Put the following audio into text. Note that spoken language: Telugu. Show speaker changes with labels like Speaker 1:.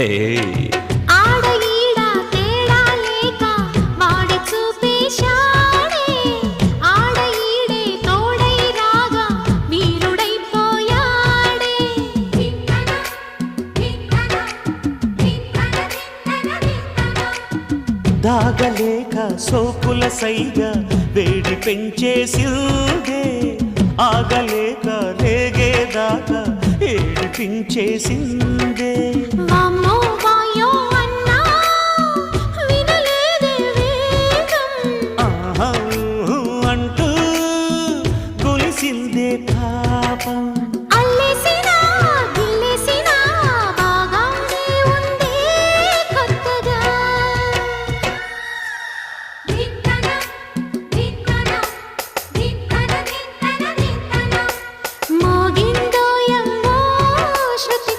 Speaker 1: హే
Speaker 2: ఆడ ఈడ తేడా లేక వాడి చూపేశాడే ఆడ ఈడే తోడై రాగా వీరుడైపోయాడే
Speaker 1: దాగలేక సోకుల సైగా వేడి పెంచేసిందే ఆగలేక రేగేదాకా ఏడిపించేసిందే